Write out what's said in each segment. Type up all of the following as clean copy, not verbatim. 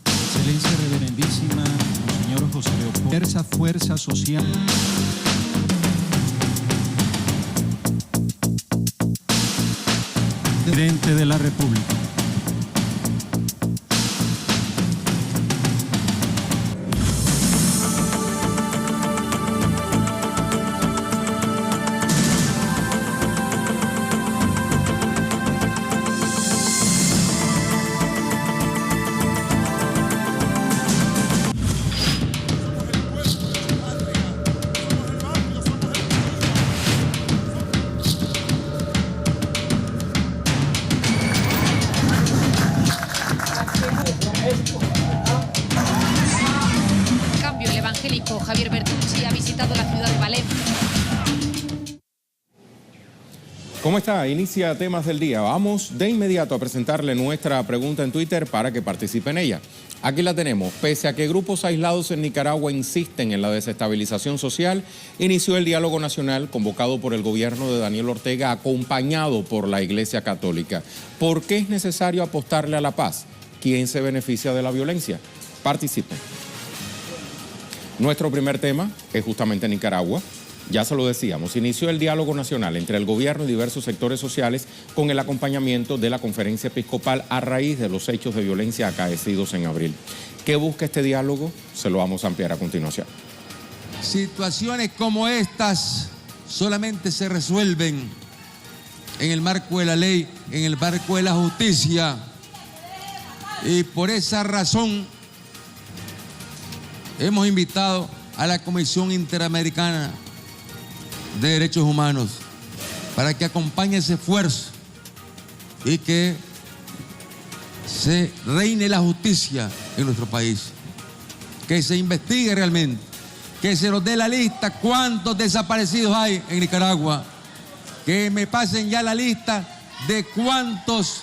Excelencia reverendísima, señor José Leopoldo, fuerza social. Presidente de la República. Javier Bertucci ha visitado la ciudad de Valencia. ¿Cómo está? Inicia Temas del Día. Vamos de inmediato a presentarle nuestra pregunta en Twitter para que participe en ella. Aquí la tenemos. Pese a que grupos aislados en Nicaragua insisten en la desestabilización social, inició el diálogo nacional convocado por el gobierno de Daniel Ortega, acompañado por la Iglesia Católica. ¿Por qué es necesario apostarle a la paz? ¿Quién se beneficia de la violencia? Participen. Nuestro primer tema es justamente Nicaragua. Ya se lo decíamos, inició el diálogo nacional entre el gobierno y diversos sectores sociales con el acompañamiento de la Conferencia Episcopal a raíz de los hechos de violencia acaecidos en abril. ¿Qué busca este diálogo? Se lo vamos a ampliar a continuación. Situaciones como estas solamente se resuelven en el marco de la ley, en el marco de la justicia. Y por esa razón hemos invitado a la Comisión Interamericana de Derechos Humanos para que acompañe ese esfuerzo y que se reine la justicia en nuestro país, que se investigue realmente, que se nos dé la lista cuántos desaparecidos hay en Nicaragua, que me pasen ya la lista de cuántos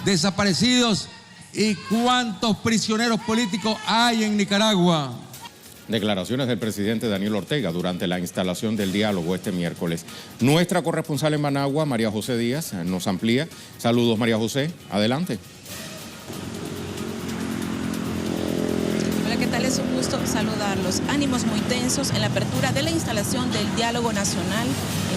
desaparecidos y cuántos prisioneros políticos hay en Nicaragua. Declaraciones del presidente Daniel Ortega durante la instalación del diálogo este miércoles. Nuestra corresponsal en Managua, María José Díaz, nos amplía. Saludos, María José. Adelante. Hola, ¿qué tal? Es un gusto saludarlos. Ánimos muy tensos en la apertura de la instalación del diálogo nacional.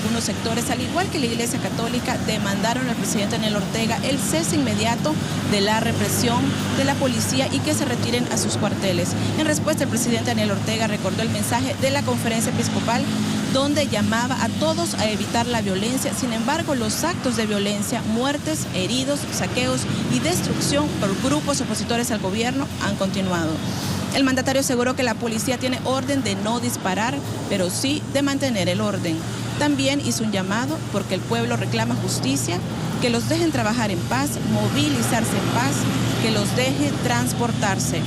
Algunos sectores, al igual que la Iglesia Católica, demandaron al presidente Daniel Ortega el cese inmediato de la represión de la policía y que se retiren a sus cuarteles. En respuesta, el presidente Daniel Ortega recordó el mensaje de la Conferencia Episcopal, donde llamaba a todos a evitar la violencia. Sin embargo, los actos de violencia, muertes, heridos, saqueos y destrucción por grupos opositores al gobierno han continuado. El mandatario aseguró que la policía tiene orden de no disparar, pero sí de mantener el orden. También hizo un llamado porque el pueblo reclama justicia, que los dejen trabajar en paz, movilizarse en paz, que los dejen transportarse,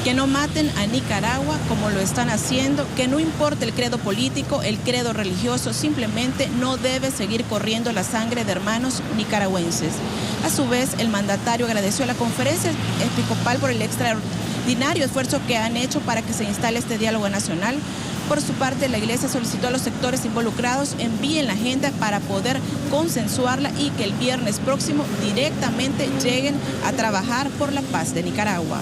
que no maten a Nicaragua como lo están haciendo, que no importa el credo político, el credo religioso, simplemente no debe seguir corriendo la sangre de hermanos nicaragüenses. A su vez, el mandatario agradeció a la Conferencia Episcopal por el extraordinario esfuerzo que han hecho para que se instale este diálogo nacional. Por su parte, la Iglesia solicitó a los sectores involucrados envíen la agenda para poder consensuarla y que el viernes próximo directamente lleguen a trabajar por la paz de Nicaragua.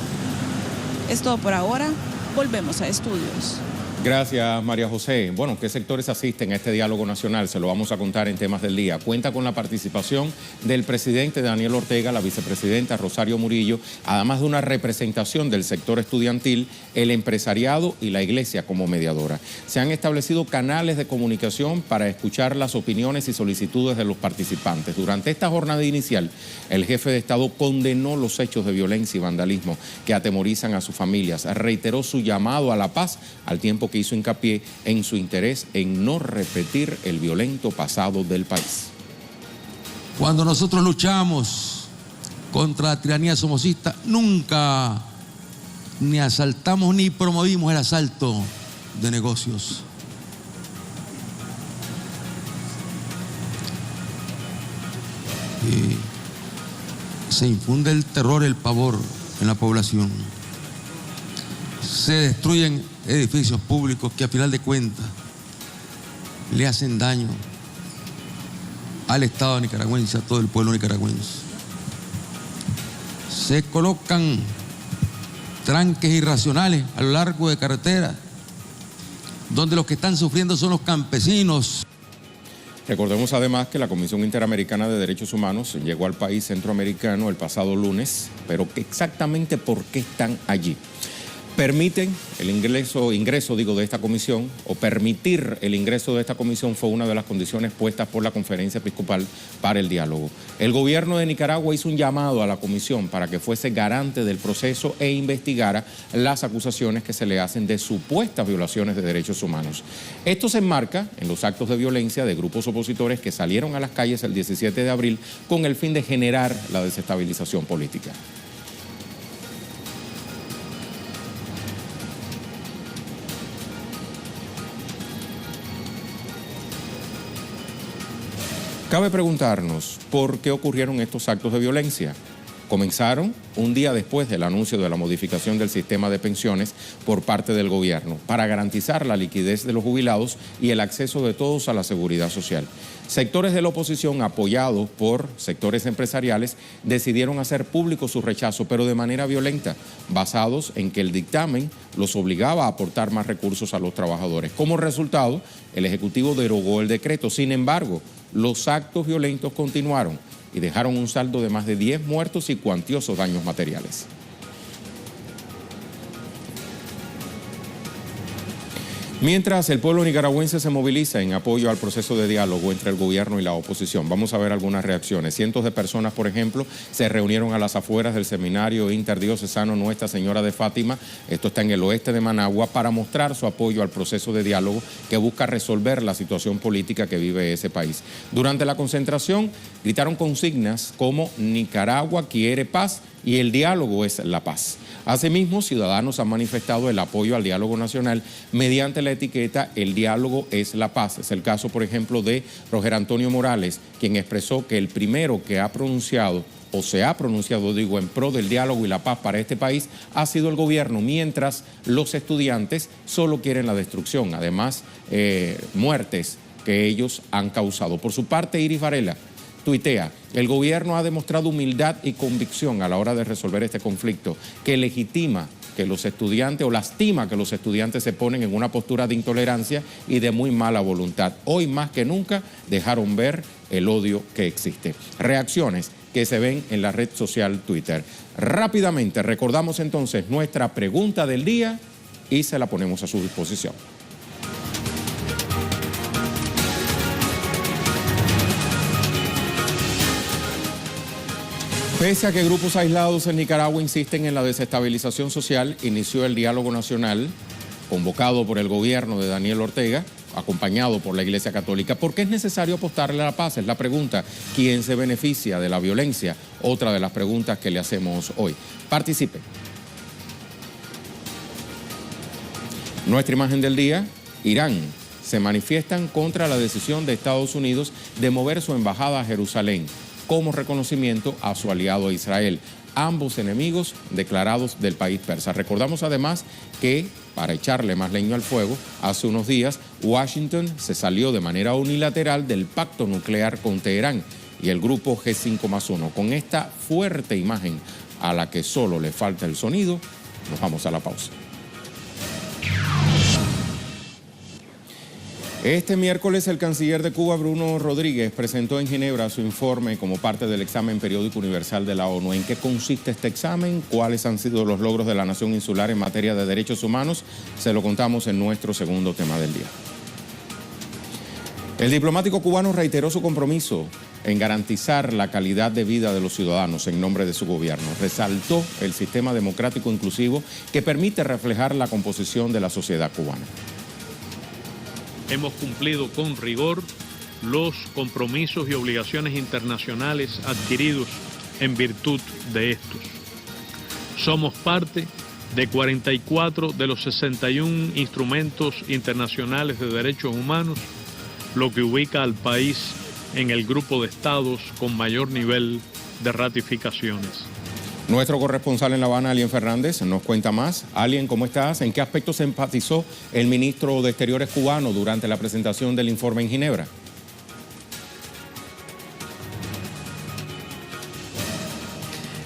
Es todo por ahora. Volvemos a estudios. Gracias, María José. Bueno, ¿qué sectores asisten a este diálogo nacional? Se lo vamos a contar en Temas del Día. Cuenta con la participación del presidente Daniel Ortega, la vicepresidenta Rosario Murillo, además de una representación del sector estudiantil, el empresariado y la iglesia como mediadora. Se han establecido canales de comunicación para escuchar las opiniones y solicitudes de los participantes. Durante esta jornada inicial, el jefe de Estado condenó los hechos de violencia y vandalismo que atemorizan a sus familias. Reiteró su llamado a la paz, al tiempo que hizo hincapié en su interés en no repetir el violento pasado del país. Cuando nosotros luchamos contra la tiranía somocista, nunca ni asaltamos ni promovimos el asalto de negocios. Se infunde el terror, el pavor en la población. Se destruyen edificios públicos que a final de cuentas le hacen daño al Estado nicaragüense, a todo el pueblo nicaragüense. se colocan tranques irracionales a lo largo de carreteras, donde los que están sufriendo son los campesinos. Recordemos además que la Comisión Interamericana de Derechos Humanos llegó al país centroamericano el pasado lunes, pero exactamente por qué están allí. Permiten el ingreso de esta comisión, o permitir el ingreso de esta comisión fue una de las condiciones puestas por la Conferencia Episcopal para el diálogo. El gobierno de Nicaragua hizo un llamado a la comisión para que fuese garante del proceso e investigara las acusaciones que se le hacen de supuestas violaciones de derechos humanos. Esto se enmarca en los actos de violencia de grupos opositores que salieron a las calles el 17 de abril con el fin de generar la desestabilización política. Cabe preguntarnos por qué ocurrieron estos actos de violencia. Comenzaron un día después del anuncio de la modificación del sistema de pensiones por parte del gobierno para garantizar la liquidez de los jubilados y el acceso de todos a la seguridad social. Sectores de la oposición, apoyados por sectores empresariales, decidieron hacer público su rechazo, pero de manera violenta, basados en que el dictamen los obligaba a aportar más recursos a los trabajadores. Como resultado, el Ejecutivo derogó el decreto. Sin embargo, los actos violentos continuaron y dejaron un saldo de más de 10 muertos y cuantiosos daños materiales. Mientras el pueblo nicaragüense se moviliza en apoyo al proceso de diálogo entre el gobierno y la oposición, vamos a ver algunas reacciones. Cientos de personas, por ejemplo, se reunieron a las afueras del seminario interdiocesano Nuestra Señora de Fátima, esto está en el oeste de Managua, para mostrar su apoyo al proceso de diálogo que busca resolver la situación política que vive ese país. Durante la concentración gritaron consignas como Nicaragua quiere paz y el diálogo es la paz. Asimismo, ciudadanos han manifestado el apoyo al diálogo nacional mediante la etiqueta El diálogo es la paz. Es el caso, por ejemplo, de Roger Antonio Morales, quien expresó que el primero que ha pronunciado, o se ha pronunciado, digo, en pro del diálogo y la paz para este país, ha sido el gobierno, mientras los estudiantes solo quieren la destrucción, además muertes que ellos han causado. Por su parte, Iris Varela tuitea: el gobierno ha demostrado humildad y convicción a la hora de resolver este conflicto, que legitima que los estudiantes, o lastima que los estudiantes se ponen en una postura de intolerancia y de muy mala voluntad. Hoy más que nunca dejaron ver el odio que existe. Reacciones que se ven en la red social Twitter. Rápidamente recordamos entonces nuestra pregunta del día y se la ponemos a su disposición. Pese a que grupos aislados en Nicaragua insisten en la desestabilización social, inició el diálogo nacional convocado por el gobierno de Daniel Ortega, acompañado por la Iglesia Católica. ¿Por qué es necesario apostarle a la paz? Es la pregunta. ¿Quién se beneficia de la violencia? Otra de las preguntas que le hacemos hoy. Participe. Nuestra imagen del día: Irán. Se manifiestan contra la decisión de Estados Unidos de mover su embajada a Jerusalén como reconocimiento a su aliado Israel, ambos enemigos declarados del país persa. Recordamos además que, para echarle más leña al fuego, hace unos días Washington se salió de manera unilateral del pacto nuclear con Teherán y el grupo G5+1. Con esta fuerte imagen a la que solo le falta el sonido, nos vamos a la pausa. Este miércoles el canciller de Cuba, Bruno Rodríguez, presentó en Ginebra su informe como parte del examen periódico universal de la ONU. ¿En qué consiste este examen? ¿Cuáles han sido los logros de la nación insular en materia de derechos humanos? Se lo contamos en nuestro segundo tema del día. El diplomático cubano reiteró su compromiso en garantizar la calidad de vida de los ciudadanos en nombre de su gobierno. Resaltó el sistema democrático inclusivo que permite reflejar la composición de la sociedad cubana. Hemos cumplido con rigor los compromisos y obligaciones internacionales adquiridos en virtud de estos. Somos parte de 44 de los 61 instrumentos internacionales de derechos humanos, lo que ubica al país en el grupo de estados con mayor nivel de ratificaciones. Nuestro corresponsal en La Habana, Alien Fernández, nos cuenta más. Alien, ¿cómo estás? ¿En qué aspectos se enfatizó el ministro de Exteriores cubano durante la presentación del informe en Ginebra?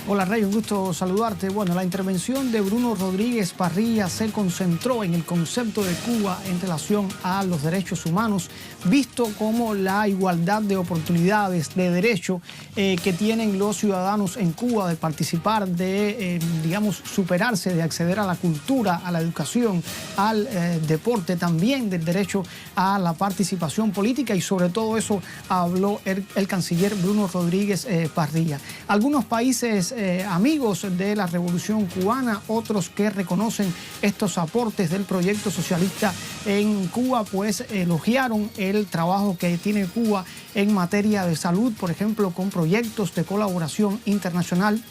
Hola Rey, un gusto saludarte. Bueno, la intervención de Bruno Rodríguez Parrilla se concentró en el concepto de Cuba en relación a los derechos humanos, visto como la igualdad de oportunidades, de derecho que tienen los ciudadanos en Cuba de participar, de, digamos, superarse, de acceder a la cultura, a la educación, al deporte, también del derecho a la participación política, y sobre todo eso habló el canciller Bruno Rodríguez Parrilla. Algunos países amigos de la Revolución Cubana, otros que reconocen estos aportes del proyecto socialista en Cuba, pues elogiaron el trabajo que tiene Cuba en materia de salud, por ejemplo, con proyectos de colaboración internacional,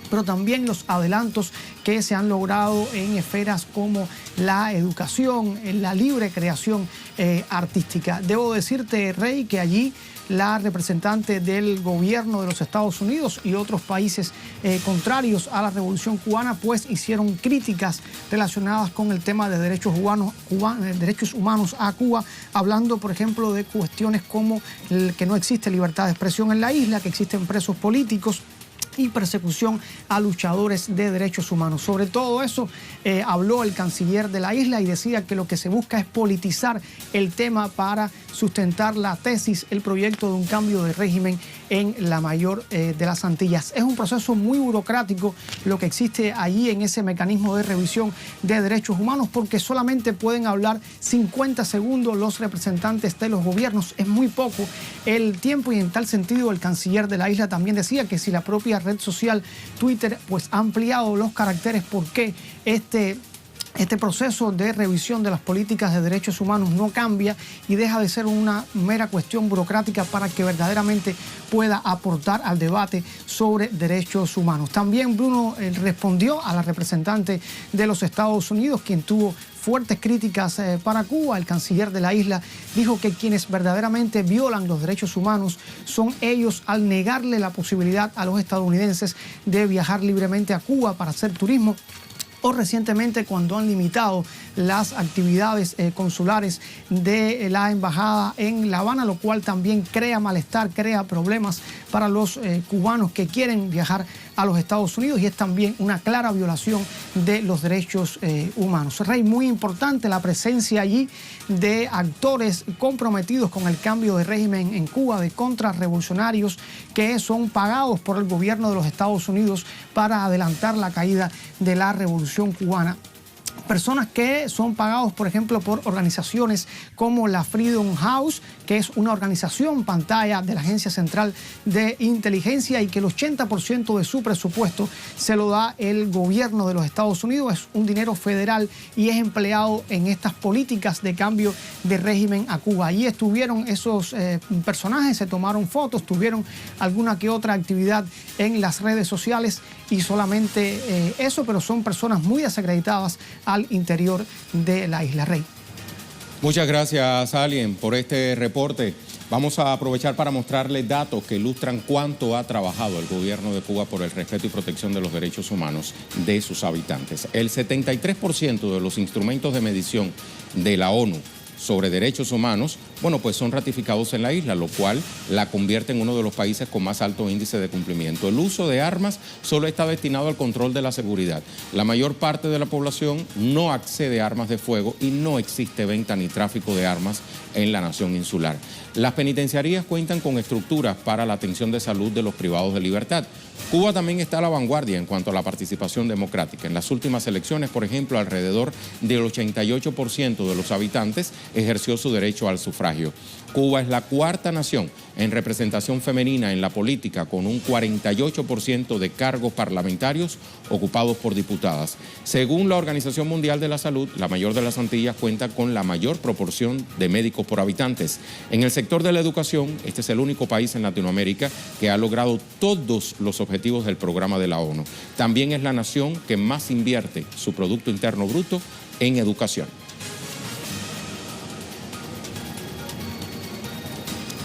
pero también los adelantos que se han logrado en esferas como la educación, en la libre creación artística. Debo decirte, Rey, que allí la representante del gobierno de los Estados Unidos y otros países contrarios a la Revolución Cubana, pues hicieron críticas relacionadas con el tema de derechos humanos a Cuba, hablando, por ejemplo, de cuestiones como que no existe libertad de expresión en la isla, que existen presos políticos y persecución a luchadores de derechos humanos. Sobre todo eso habló el canciller de la isla y decía que lo que se busca es politizar el tema para sustentar la tesis, el proyecto de un cambio de régimen en la mayor de las Antillas. Es un proceso muy burocrático lo que existe allí en ese mecanismo de revisión de derechos humanos, porque solamente pueden hablar 50 segundos los representantes de los gobiernos. Es muy poco el tiempo, y en tal sentido el canciller de la isla también decía que si la propia red social Twitter pues ha ampliado los caracteres, ¿por qué este proceso de revisión de las políticas de derechos humanos no cambia y deja de ser una mera cuestión burocrática para que verdaderamente pueda aportar al debate sobre derechos humanos? También Bruno respondió a la representante de los Estados Unidos, quien tuvo fuertes críticas para Cuba. El canciller de la isla dijo que quienes verdaderamente violan los derechos humanos son ellos al negarle la posibilidad a los estadounidenses de viajar libremente a Cuba para hacer turismo, o recientemente cuando han limitado las actividades consulares de la embajada en La Habana, lo cual también crea malestar, crea problemas para los cubanos que quieren viajar a los Estados Unidos, y es también una clara violación de los derechos humanos. Rey, muy importante la presencia allí de actores comprometidos con el cambio de régimen en Cuba, de contrarrevolucionarios que son pagados por el gobierno de los Estados Unidos para adelantar la caída de la Revolución Cubana. Personas que son pagados, por ejemplo, por organizaciones como la Freedom House, que es una organización pantalla de la Agencia Central de Inteligencia, y que el 80% de su presupuesto se lo da el gobierno de los Estados Unidos. Es un dinero federal y es empleado en estas políticas de cambio de régimen a Cuba. Allí estuvieron esos personajes, se tomaron fotos, tuvieron alguna que otra actividad en las redes sociales, y solamente eso, pero son personas muy desacreditadas al interior de la isla. Rey. Muchas gracias, Alien, por este reporte. Vamos a aprovechar para mostrarles datos que ilustran cuánto ha trabajado el gobierno de Cuba por el respeto y protección de los derechos humanos de sus habitantes. El 73% de los instrumentos de medición de la ONU sobre derechos humanos, bueno, pues son ratificados en la isla, lo cual la convierte en uno de los países con más alto índice de cumplimiento. El uso de armas solo está destinado al control de la seguridad. La mayor parte de la población no accede a armas de fuego y no existe venta ni tráfico de armas en la nación insular. Las penitenciarías cuentan con estructuras para la atención de salud de los privados de libertad. Cuba también está a la vanguardia en cuanto a la participación democrática. En las últimas elecciones, por ejemplo, alrededor del 88% de los habitantes ejerció su derecho al sufragio. Cuba es la cuarta nación en representación femenina en la política, con un 48% de cargos parlamentarios ocupados por diputadas. Según la Organización Mundial de la Salud, la mayor de las Antillas cuenta con la mayor proporción de médicos por habitantes. En el sector de la educación, este es el único país en Latinoamérica que ha logrado todos los objetivos del programa de la ONU. También es la nación que más invierte su Producto Interno Bruto en educación.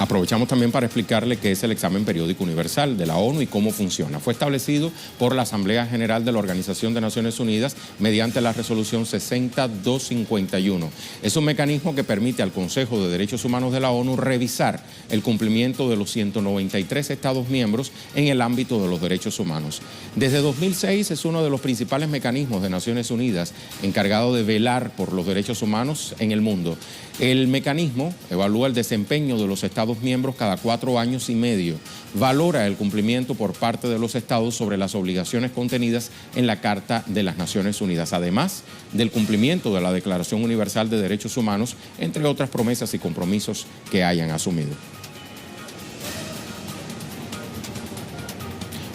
Aprovechamos también para explicarle qué es el examen periódico universal de la ONU y cómo funciona. Fue establecido por la Asamblea General de la Organización de Naciones Unidas mediante la resolución 60251. Es un mecanismo que permite al Consejo de Derechos Humanos de la ONU revisar el cumplimiento de los 193 Estados miembros en el ámbito de los derechos humanos. Desde 2006 es uno de los principales mecanismos de Naciones Unidas encargado de velar por los derechos humanos en el mundo. El mecanismo evalúa el desempeño de los Estados miembros cada 4 años y medio, valora el cumplimiento por parte de los Estados sobre las obligaciones contenidas en la Carta de las Naciones Unidas, además del cumplimiento de la Declaración Universal de Derechos Humanos, entre otras promesas y compromisos que hayan asumido.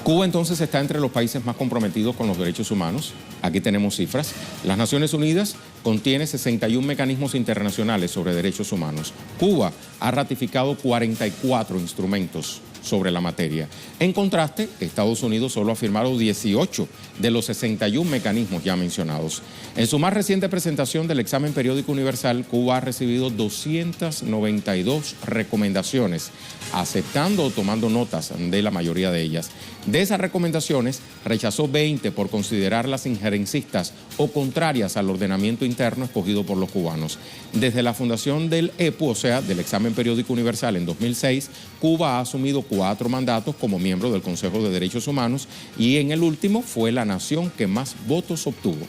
Cuba entonces está entre los países más comprometidos con los derechos humanos. Aquí tenemos cifras. Las Naciones Unidas contiene 61 mecanismos internacionales sobre derechos humanos. Cuba ha ratificado 44 instrumentos sobre la materia. En contraste, Estados Unidos solo ha firmado 18 de los 61 mecanismos ya mencionados. En su más reciente presentación del examen periódico universal, Cuba ha recibido 292 recomendaciones, aceptando o tomando notas de la mayoría de ellas. De esas recomendaciones, rechazó 20 por considerarlas injerencistas o contrarias al ordenamiento interno escogido por los cubanos. Desde la fundación del EPU, o sea, del examen periódico universal en 2006, Cuba ha asumido 4 mandatos como miembro del Consejo de Derechos Humanos y en el último fue la nación que más votos obtuvo.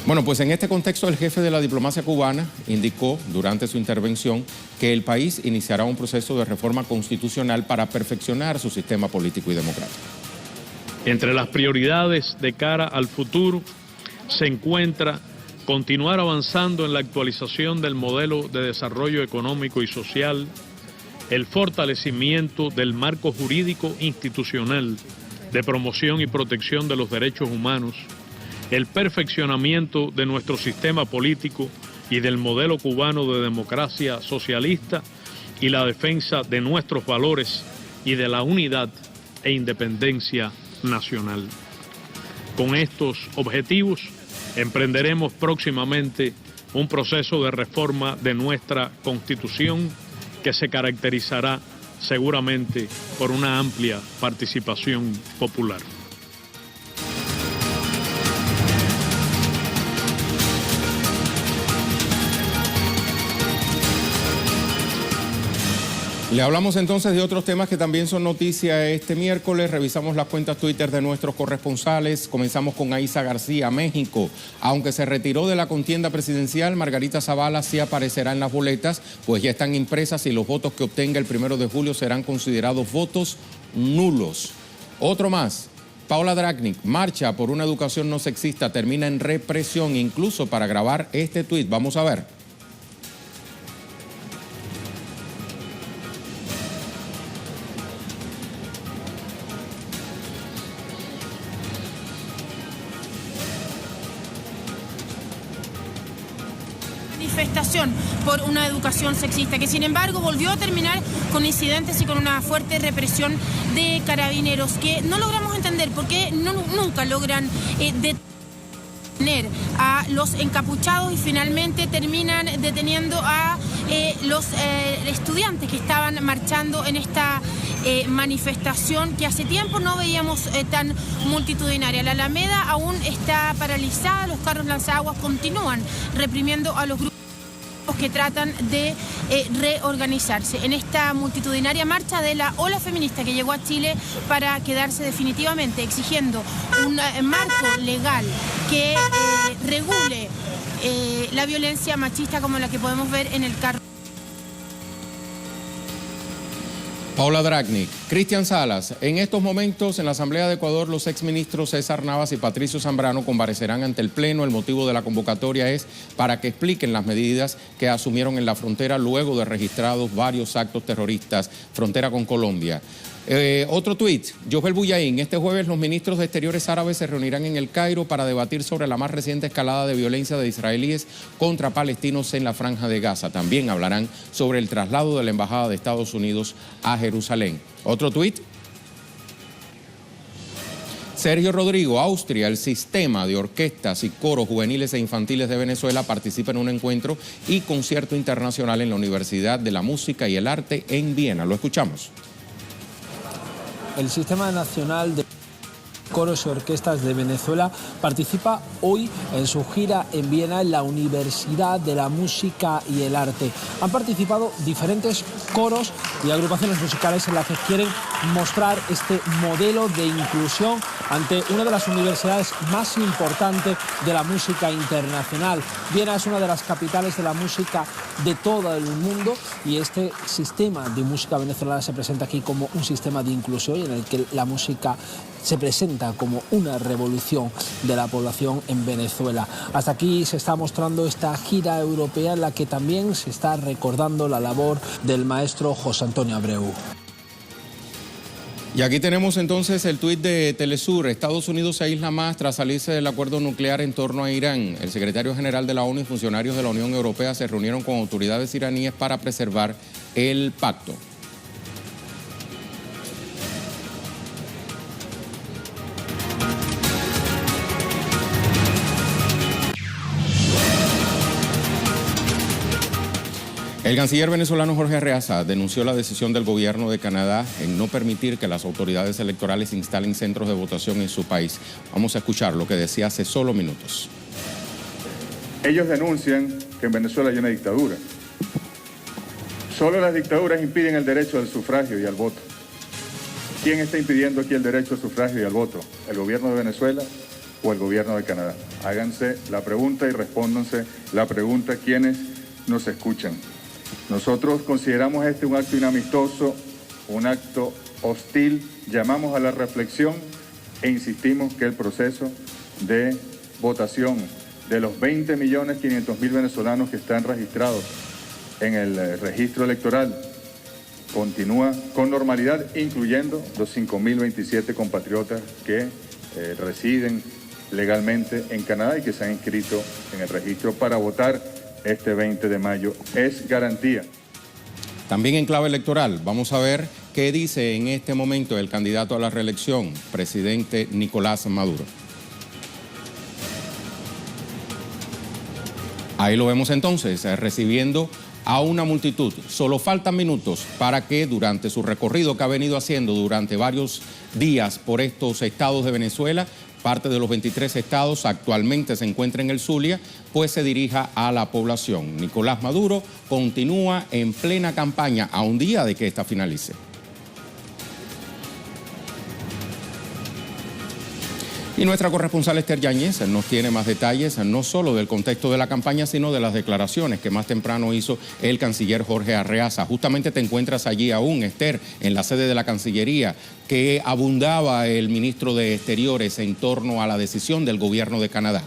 Bueno, pues en este contexto el jefe de la diplomacia cubana indicó durante su intervención que el país iniciará un proceso de reforma constitucional para perfeccionar su sistema político y democrático. Entre las prioridades de cara al futuro se encuentra continuar avanzando en la actualización del modelo de desarrollo económico y social, el fortalecimiento del marco jurídico institucional de promoción y protección de los derechos humanos, el perfeccionamiento de nuestro sistema político y del modelo cubano de democracia socialista y la defensa de nuestros valores y de la unidad e independencia nacional. Con estos objetivos, emprenderemos próximamente un proceso de reforma de nuestra Constitución que se caracterizará seguramente por una amplia participación popular. Le hablamos entonces de otros temas que también son noticia este miércoles. Revisamos las cuentas Twitter de nuestros corresponsales. Comenzamos con Aiza García, México. Aunque se retiró de la contienda presidencial, Margarita Zavala sí aparecerá en las boletas, pues ya están impresas y los votos que obtenga el 1 de julio serán considerados votos nulos. Otro más. Paula Dragnik, marcha por una educación no sexista, termina en represión, incluso para grabar este tuit. Vamos a ver. Manifestación por una educación sexista, que sin embargo volvió a terminar con incidentes y con una fuerte represión de carabineros, que no logramos entender por qué nunca logran detener a los encapuchados y finalmente terminan deteniendo a los estudiantes que estaban marchando en esta manifestación que hace tiempo no veíamos tan multitudinaria. La Alameda aún está paralizada, los carros lanzaguas continúan reprimiendo a los grupos que tratan de reorganizarse en esta multitudinaria marcha de la ola feminista que llegó a Chile para quedarse definitivamente, exigiendo un marco legal que regule la violencia machista como la que podemos ver en el carro. Paula Dragnik. Cristian Salas, en estos momentos en la Asamblea de Ecuador los exministros César Navas y Patricio Zambrano comparecerán ante el Pleno. El motivo de la convocatoria es para que expliquen las medidas que asumieron en la frontera luego de registrados varios actos terroristas, frontera con Colombia. Otro tuit, Jofel Buyaín, este jueves los ministros de Exteriores árabes se reunirán en El Cairo para debatir sobre la más reciente escalada de violencia de israelíes contra palestinos en la Franja de Gaza. También hablarán sobre el traslado de la Embajada de Estados Unidos a Jerusalén. Otro tuit. Sergio Rodrigo, Austria, el sistema de orquestas y coros juveniles e infantiles de Venezuela participa en un encuentro y concierto internacional en la Universidad de la Música y el Arte en Viena. Lo escuchamos. El Sistema Nacional de Coros y Orquestas de Venezuela participa hoy en su gira en Viena en la Universidad de la Música y el Arte. Han participado diferentes coros y agrupaciones musicales en las que quieren mostrar este modelo de inclusión ante una de las universidades más importantes de la música internacional. Viena es una de las capitales de la música de todo el mundo y este sistema de música venezolana se presenta aquí como un sistema de inclusión en el que la música se presenta como una revolución de la población en Venezuela. Hasta aquí se está mostrando esta gira europea en la que también se está recordando la labor del maestro José Antonio Abreu. Y aquí tenemos entonces el tuit de Telesur. Estados Unidos se aísla más tras salirse del acuerdo nuclear en torno a Irán. El secretario general de la ONU y funcionarios de la Unión Europea se reunieron con autoridades iraníes para preservar el pacto. El canciller venezolano Jorge Arreaza denunció la decisión del gobierno de Canadá en no permitir que las autoridades electorales instalen centros de votación en su país. Vamos a escuchar lo que decía hace solo minutos. Ellos denuncian que en Venezuela hay una dictadura. Solo las dictaduras impiden el derecho al sufragio y al voto. ¿Quién está impidiendo aquí el derecho al sufragio y al voto? ¿El gobierno de Venezuela o el gobierno de Canadá? Háganse la pregunta y respóndanse la pregunta quienes nos escuchan. Nosotros consideramos este un acto inamistoso, un acto hostil, llamamos a la reflexión e insistimos que el proceso de votación de los 20.500.000 venezolanos que están registrados en el registro electoral continúa con normalidad, incluyendo los 5.027 compatriotas que residen legalmente en Canadá y que se han inscrito en el registro para votar este 20 de mayo. Es garantía. También en clave electoral, vamos a ver qué dice en este momento el candidato a la reelección, presidente Nicolás Maduro. Ahí lo vemos entonces, recibiendo a una multitud. Solo faltan minutos para que durante su recorrido que ha venido haciendo durante varios días por estos estados de Venezuela, parte de los 23 estados actualmente se encuentra en el Zulia, pues se dirija a la población. Nicolás Maduro continúa en plena campaña a un día de que esta finalice. Y nuestra corresponsal Esther Yáñez nos tiene más detalles, no solo del contexto de la campaña, sino de las declaraciones que más temprano hizo el canciller Jorge Arreaza. Justamente te encuentras allí aún, Esther, en la sede de la Cancillería, que abundaba el ministro de Exteriores en torno a la decisión del gobierno de Canadá.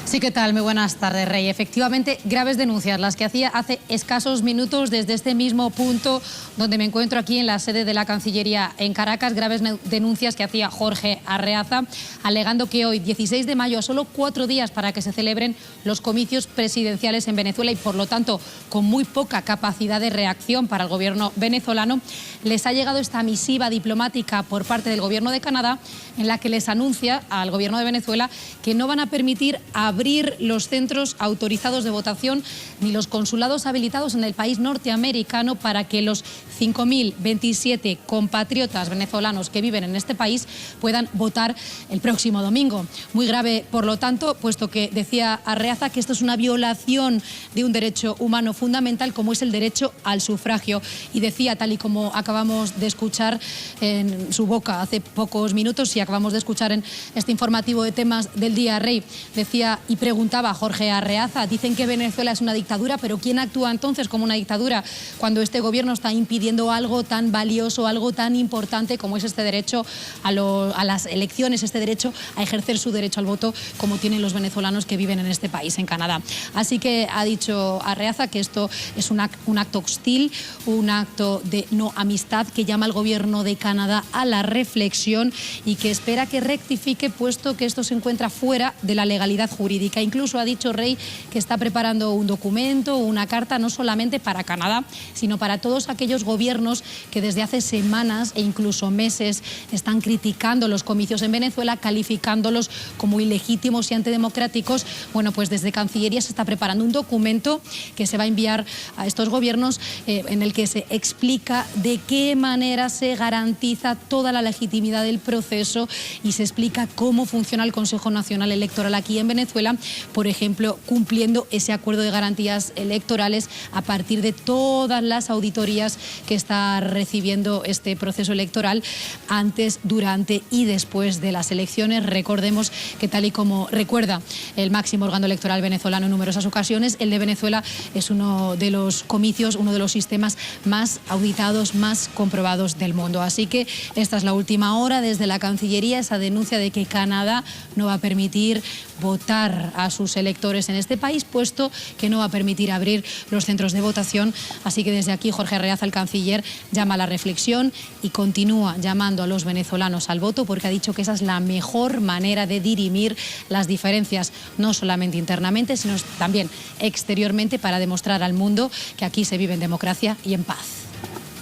Sí, ¿qué tal? Muy buenas tardes, Rey. Efectivamente, graves denuncias, las que hacía hace escasos minutos desde este mismo punto donde me encuentro aquí en la sede de la Cancillería en Caracas, graves denuncias que hacía Jorge Arreaza, alegando que hoy, 16 de mayo, a solo 4 días para que se celebren los comicios presidenciales en Venezuela y, por lo tanto, con muy poca capacidad de reacción para el gobierno venezolano, les ha llegado esta misiva diplomática por parte del gobierno de Canadá en la que les anuncia al gobierno de Venezuela que no van a permitir abrir los centros autorizados de votación ni los consulados habilitados en el país norteamericano para que los 5.027 compatriotas venezolanos que viven en este país puedan votar el próximo domingo. Muy grave, por lo tanto, puesto que decía Arreaza que esto es una violación de un derecho humano fundamental como es el derecho al sufragio. Y decía, tal y como acabamos de escuchar en su boca hace pocos minutos y acabamos de escuchar en este informativo de temas del día, Rey, decía y preguntaba a Jorge Arreaza, dicen que Venezuela es una dictadura, pero ¿quién actúa entonces como una dictadura cuando este gobierno está impidiendo algo tan valioso, algo tan importante como es este derecho a las elecciones, este derecho a ejercer su derecho al voto como tienen los venezolanos que viven en este país, en Canadá? Así que ha dicho Arreaza que esto es un acto hostil, un acto de no amistad, que llama al gobierno de Canadá a la reflexión y que espera que rectifique, puesto que esto se encuentra fuera de la legalidad jurídica jurídica. Incluso ha dicho Rey que está preparando un documento, una carta, no solamente para Canadá, sino para todos aquellos gobiernos que desde hace semanas e incluso meses están criticando los comicios en Venezuela, calificándolos como ilegítimos y antidemocráticos. Bueno, pues desde Cancillería se está preparando un documento que se va a enviar a estos gobiernos en el que se explica de qué manera se garantiza toda la legitimidad del proceso y se explica cómo funciona el Consejo Nacional Electoral aquí en Venezuela, por ejemplo, cumpliendo ese acuerdo de garantías electorales a partir de todas las auditorías que está recibiendo este proceso electoral antes, durante y después de las elecciones. Recordemos que, tal y como recuerda el máximo órgano electoral venezolano en numerosas ocasiones, el de Venezuela es uno de los comicios, uno de los sistemas más auditados, más comprobados del mundo. Así que esta es la última hora desde la Cancillería, esa denuncia de que Canadá no va a permitir votar a sus electores en este país, puesto que no va a permitir abrir los centros de votación. Así que desde aquí Jorge Arreaza, el canciller, llama a la reflexión y continúa llamando a los venezolanos al voto, porque ha dicho que esa es la mejor manera de dirimir las diferencias, no solamente internamente, sino también exteriormente, para demostrar al mundo que aquí se vive en democracia y en paz.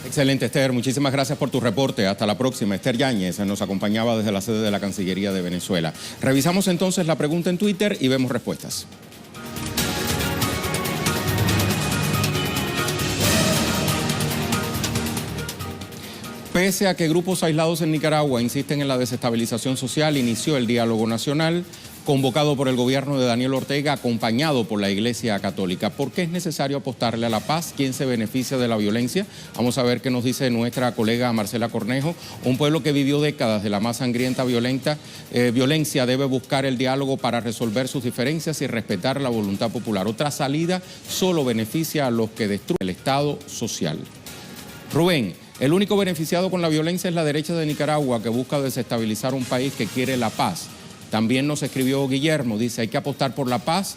Excelente, Esther. Muchísimas gracias por tu reporte. Hasta la próxima. Esther Yáñez nos acompañaba desde la sede de la Cancillería de Venezuela. Revisamos entonces la pregunta en Twitter y vemos respuestas. Pese a que grupos aislados en Nicaragua insisten en la desestabilización social, inició el diálogo nacional convocado por el gobierno de Daniel Ortega, acompañado por la Iglesia Católica. ¿Por qué es necesario apostarle a la paz? ¿Quién se beneficia de la violencia? Vamos a ver qué nos dice nuestra colega Marcela Cornejo. Un pueblo que vivió décadas de la más sangrienta violencia debe buscar el diálogo para resolver sus diferencias y respetar la voluntad popular. Otra salida solo beneficia a los que destruyen el Estado social. Rubén, el único beneficiado con la violencia es la derecha de Nicaragua, que busca desestabilizar un país que quiere la paz. También nos escribió Guillermo, dice, hay que apostar por la paz,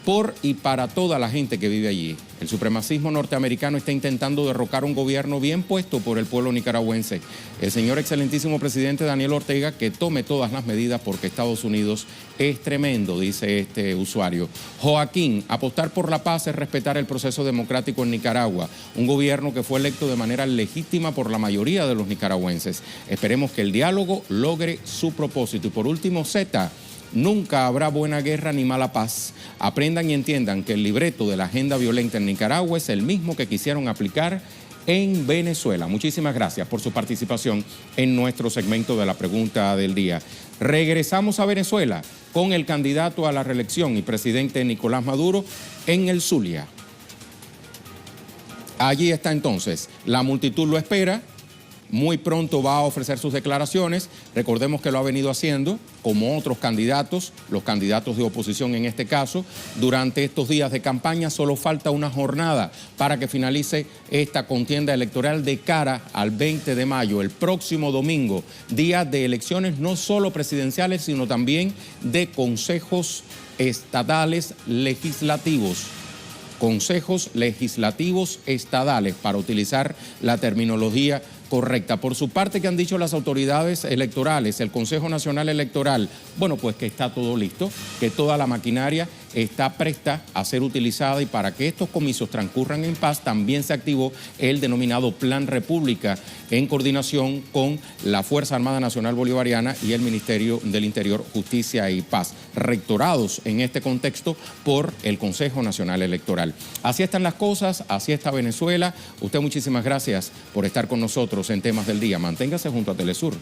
por y para toda la gente que vive allí. El supremacismo norteamericano está intentando derrocar un gobierno bien puesto por el pueblo nicaragüense. El señor excelentísimo presidente Daniel Ortega, que tome todas las medidas porque Estados Unidos es tremendo, dice este usuario. Joaquín, apostar por la paz es respetar el proceso democrático en Nicaragua, un gobierno que fue electo de manera legítima por la mayoría de los nicaragüenses. Esperemos que el diálogo logre su propósito. Y por último, Z, nunca habrá buena guerra ni mala paz. Aprendan y entiendan que el libreto de la agenda violenta en Nicaragua es el mismo que quisieron aplicar en Venezuela. Muchísimas gracias por su participación en nuestro segmento de la pregunta del día. Regresamos a Venezuela con el candidato a la reelección y presidente Nicolás Maduro en el Zulia. Allí está entonces, la multitud lo espera. Muy pronto va a ofrecer sus declaraciones. Recordemos que lo ha venido haciendo, como otros candidatos, los candidatos de oposición en este caso, durante estos días de campaña. Solo falta una jornada para que finalice esta contienda electoral de cara al 20 de mayo, el próximo domingo, día de elecciones no solo presidenciales, sino también de consejos estatales legislativos. Consejos legislativos estadales, para utilizar la terminología correcta. Por su parte, ¿qué han dicho las autoridades electorales, el Consejo Nacional Electoral? Bueno, pues que está todo listo, que toda la maquinaria está presta a ser utilizada, y para que estos comicios transcurran en paz también se activó el denominado Plan República en coordinación con la Fuerza Armada Nacional Bolivariana y el Ministerio del Interior, Justicia y Paz, rectorados en este contexto por el Consejo Nacional Electoral. Así están las cosas, así está Venezuela. Usted, muchísimas gracias por estar con nosotros en Temas del Día. Manténgase junto a Telesur,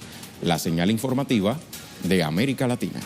la señal informativa de América Latina.